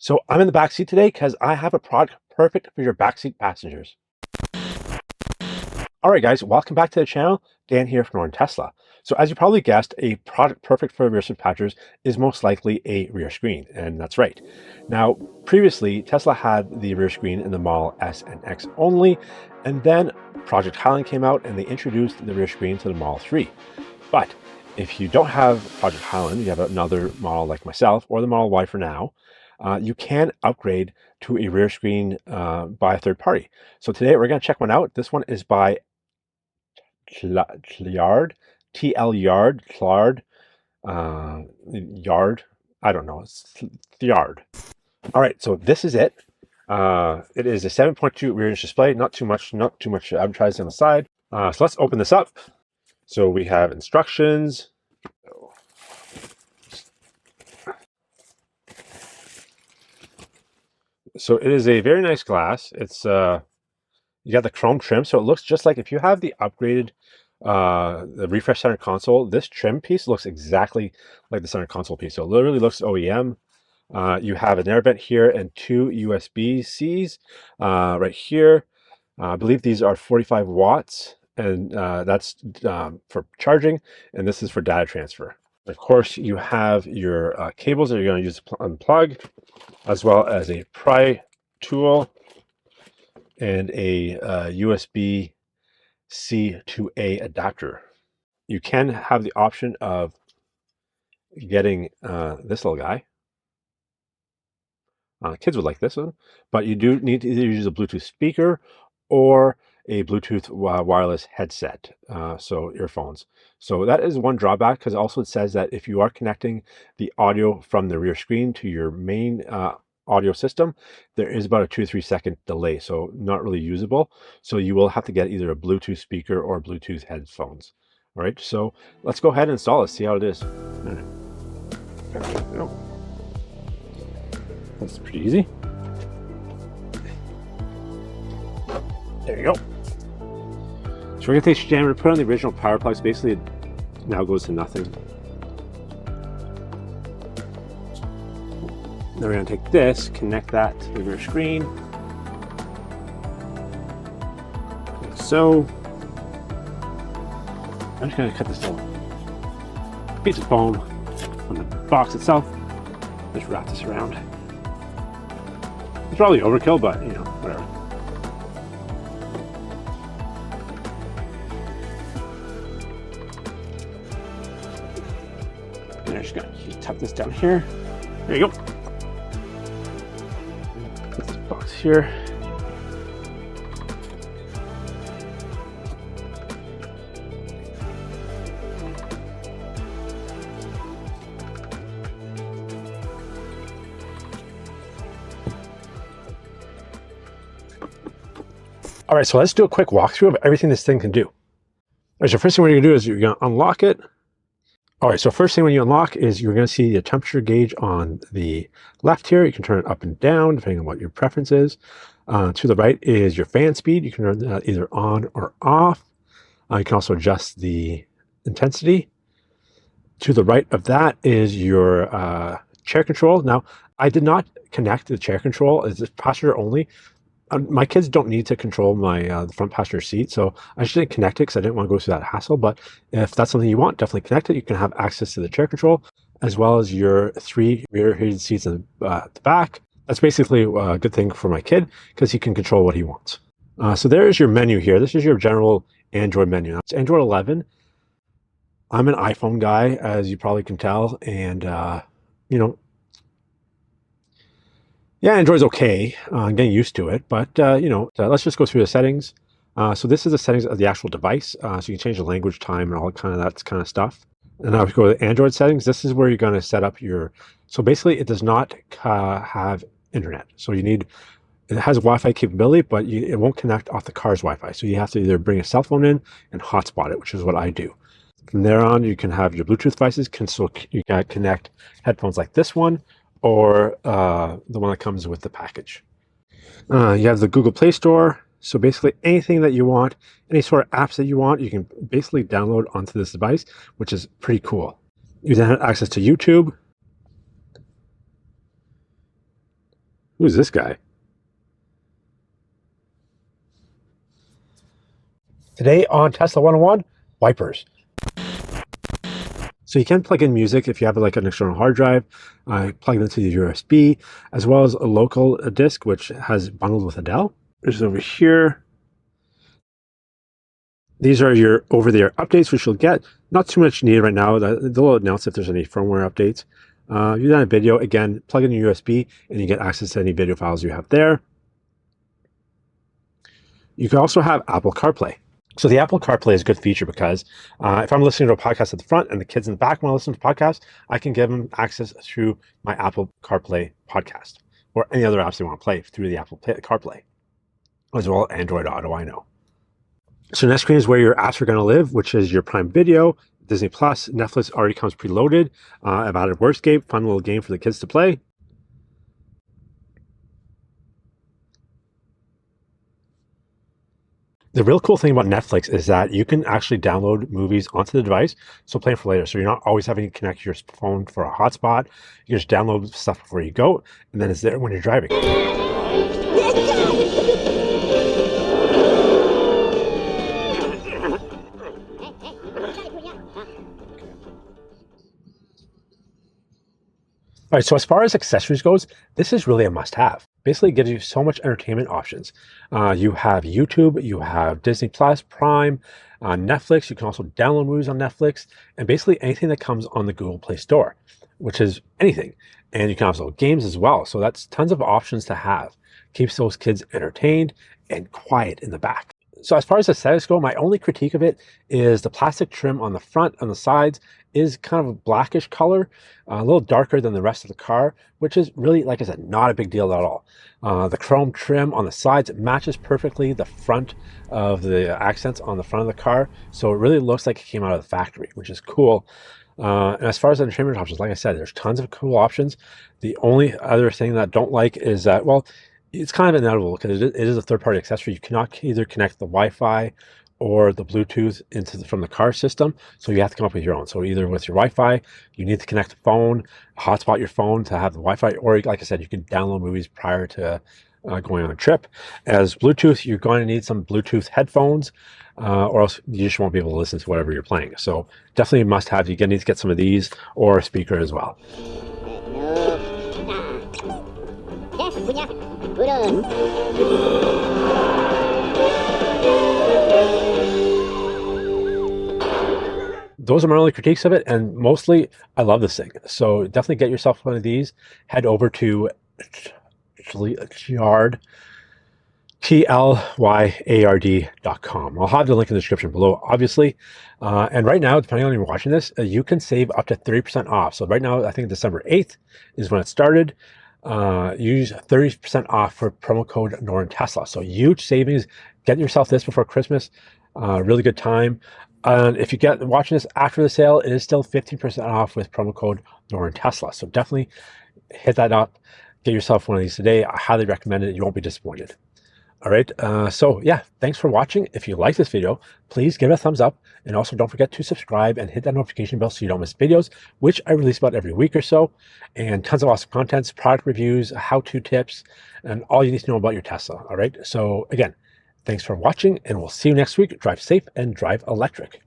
So I'm in the back seat today because I have a product perfect for your backseat passengers. All right, guys, welcome back to the channel. Dan here from Northern Tesla. So as you probably guessed, a product perfect for immersive passengers is most likely a rear screen, and that's right. Now, previously, Tesla had the rear screen in the Model S and X only, and then Project Highland came out and they introduced the rear screen to the Model 3. But if you don't have Project Highland, you have another model like myself or the Model Y for now, you can upgrade to a rear screen by a third party. So today we're going to check one out. This one is by Tlyard, Tlyard, Yard. I don't know. It's Tlyard. All right, so this is it. It is a 7.2 rear inch display. Not too much advertising on the side. So let's open this up. So we have instructions. So it is a very nice glass. It's you got the chrome trim, so it looks just like if you have the upgraded the refresh center console. This trim piece looks exactly like the center console piece. So it literally looks OEM. You have an air vent here and two USB-Cs right here. I believe these are 45 watts, and that's for charging, and this is for data transfer. Of course, you have your cables that you're going to use to unplug, as well as a pry tool and a USB-C to A adapter. You can have the option of getting this little guy. Kids would like this one, but you do need to either use a Bluetooth speaker or a Bluetooth wireless headset, so earphones. So that is one drawback, because also it says that if you are connecting the audio from the rear screen to your main audio system, there is about a 2 to 3 second delay, so not really usable. So you will have to get either a Bluetooth speaker or Bluetooth headphones. All right, so let's go ahead and install it, see how it is. That's pretty easy. There you go. So we're gonna take standard, put on the original power plugs. Basically, it now goes to nothing. Then we're gonna take this, connect that to the rear screen, like so. I'm just gonna cut this little piece of foam on the box itself. Just wrap this around. It's probably overkill, but you know, whatever. And I'm just gonna tuck this down here. There you go. Put this box here. All right, so let's do a quick walkthrough of everything this thing can do. All right, so first thing we're gonna do is you're gonna unlock it. All right, so first thing when you unlock is you're gonna see the temperature gauge on the left here. You can turn it up and down depending on what your preference is. To the right is your fan speed. You can turn that either on or off. You can also adjust the intensity. To the right of that is your chair control. Now, I did not connect the chair control. It's passenger only. My kids don't need to control my the front passenger seat, so I just didn't connect it because I didn't want to go through that hassle. But if that's something you want, definitely connect it. You can have access to the chair control, as well as your 3 rear heated seats at the back. That's basically a good thing for my kid because he can control what he wants. So there is your menu here. This is your general Android menu. Now, it's Android 11. I'm an iPhone guy, as you probably can tell, and you know, yeah, Android's okay. I'm getting used to it, but you know, let's just go through the settings. So this is the settings of the actual device. So you can change the language, time, and all that kind of stuff. And now if you go to the Android settings, this is where you're going to set up your. So basically, it does not have internet. So you need. It has Wi-Fi capability, but it won't connect off the car's Wi-Fi. So you have to either bring a cell phone in and hotspot it, which is what I do. From there on, you can have your Bluetooth devices. So you can connect headphones like this one, or the one that comes with the package. You have the Google Play Store. So basically anything that you want, any sort of apps that you want, you can basically download onto this device, which is pretty cool. You then have access to YouTube. Who's this guy? Today on Tesla 101, wipers. So you can plug in music if you have like an external hard drive, plug it into the USB, as well as a local disk, which has bundled with Adele. There's over here. These are your over-the-air updates, which you'll get. Not too much needed right now. They'll announce if there's any firmware updates. If you've done a video, again, plug in your USB and you get access to any video files you have there. You can also have Apple CarPlay. So the Apple CarPlay is a good feature because if I'm listening to a podcast at the front and the kids in the back want to listen to the podcast, I can give them access through my Apple CarPlay podcast or any other apps they want to play through the Apple CarPlay, as well as Android Auto, I know. So next screen is where your apps are going to live, which is your Prime Video, Disney Plus, Netflix already comes preloaded. I've added Wordscape, fun little game for the kids to play. The real cool thing about Netflix is that you can actually download movies onto the device, so plan for later. So you're not always having to connect your phone for a hotspot. You just download stuff before you go, and then it's there when you're driving. All right, so as far as accessories goes, this is really a must-have. Basically, it gives you so much entertainment options. You have YouTube, you have Disney Plus, Prime, Netflix. You can also download movies on Netflix, and basically anything that comes on the Google Play Store, which is anything. And you can also games as well. So that's tons of options to have. Keeps those kids entertained and quiet in the back. So as far as aesthetics go, my only critique of it is the plastic trim on the front and the sides is kind of a blackish color, a little darker than the rest of the car, which is really, like I said, not a big deal at all. The chrome trim on the sides matches perfectly the front of the accents on the front of the car. So it really looks like it came out of the factory, which is cool. And as far as entertainment options, like I said, there's tons of cool options. The only other thing that I don't like is that, well, it's kind of inevitable because it is a third-party accessory. You cannot either connect the Wi-Fi or the Bluetooth from the car system, so you have to come up with your own. So either with your Wi-Fi, you need to connect the phone, hotspot your phone to have the Wi-Fi, or like I said, you can download movies prior to going on a trip. As Bluetooth, you're going to need some Bluetooth headphones, or else you just won't be able to listen to whatever you're playing. So definitely a must-have. You're going to need to get some of these or a speaker as well. Those are my only critiques of it, and mostly I love this thing. So definitely get yourself one of these. Head over to Tlyard, TLYARD.com. I'll have the link in the description below, obviously. And right now, depending on when you're watching this, you can save up to 30% off. So right now, I think December 8th is when it started. Use 30% off for promo code NortonTesla. So huge savings. Get yourself this before Christmas. Really good time. And if you get watching this after the sale, it is still 15% off with promo code NortonTesla. So definitely hit that up. Get yourself one of these today. I highly recommend it. You won't be disappointed. All right. So yeah, thanks for watching. If you like this video, please give it a thumbs up. And also don't forget to subscribe and hit that notification bell so you don't miss videos, which I release about every week or so. And tons of awesome contents, product reviews, how-to tips, and all you need to know about your Tesla. All right. So again, thanks for watching, and we'll see you next week. Drive safe and drive electric.